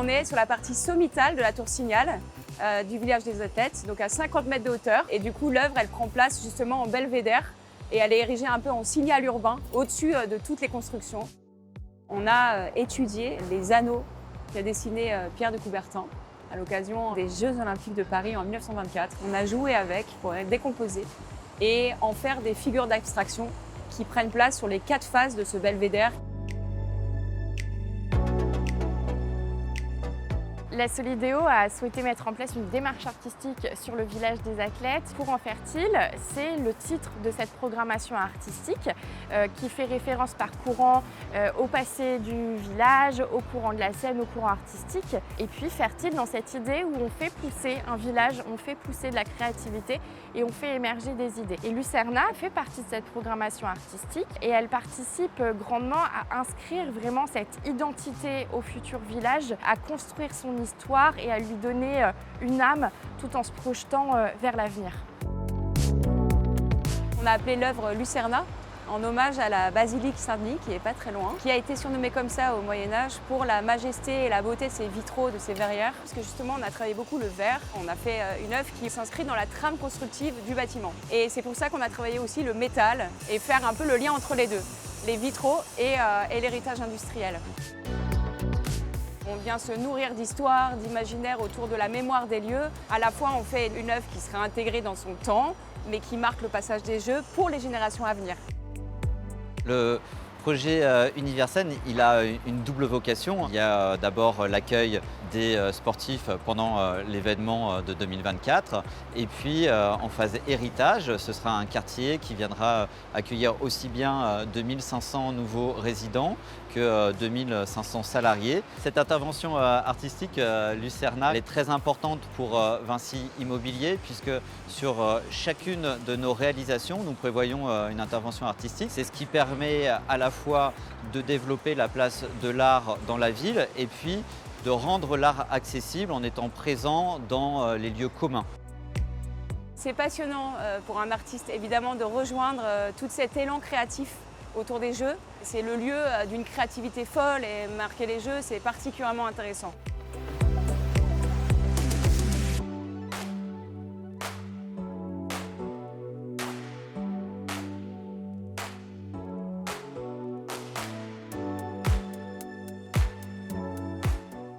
on est sur la partie sommitale de la tour Signal du village des athlètes, donc à 50 mètres de hauteur. Et du coup, l'œuvre, elle prend place justement en belvédère et elle est érigée un peu en signal urbain au-dessus de toutes les constructions. On a étudié les anneaux qu'a dessiné Pierre de Coubertin à l'occasion des Jeux Olympiques de Paris en 1924. On a joué avec pour les décomposer et en faire des figures d'abstraction qui prennent place sur les 4 faces de ce belvédère. La Solideo a souhaité mettre en place une démarche artistique sur le village des athlètes. Courant fertile, c'est le titre de cette programmation artistique qui fait référence par courant au passé du village, au courant de la scène, au courant artistique. Et puis fertile dans cette idée où on fait pousser un village, on fait pousser de la créativité et on fait émerger des idées. Et Lucerna fait partie de cette programmation artistique et elle participe grandement à inscrire vraiment cette identité au futur village, à construire son histoire et à lui donner une âme tout en se projetant vers l'avenir. On a appelé l'œuvre Lucerna en hommage à la basilique Saint-Denis qui est pas très loin, qui a été surnommée comme ça au Moyen-Âge pour la majesté et la beauté de ses vitraux, de ses verrières. Parce que justement on a travaillé beaucoup le verre, on a fait une œuvre qui s'inscrit dans la trame constructive du bâtiment. Et c'est pour ça qu'on a travaillé aussi le métal et faire un peu le lien entre les deux, les vitraux et l'héritage industriel. On vient se nourrir d'histoire, d'imaginaire autour de la mémoire des lieux. À la fois, on fait une œuvre qui sera intégrée dans son temps, mais qui marque le passage des Jeux pour les générations à venir. Le projet Universen, il a une double vocation. Il y a d'abord l'accueil des sportifs pendant l'événement de 2024. Et puis en phase héritage, ce sera un quartier qui viendra accueillir aussi bien 2500 nouveaux résidents que 2500 salariés. Cette intervention artistique Lucerna est très importante pour Vinci Immobilier puisque sur chacune de nos réalisations, nous prévoyons une intervention artistique. C'est ce qui permet à la fois de développer la place de l'art dans la ville et puis de rendre l'art accessible en étant présent dans les lieux communs. C'est passionnant pour un artiste évidemment de rejoindre tout cet élan créatif autour des Jeux. C'est le lieu d'une créativité folle et marquer les Jeux, c'est particulièrement intéressant.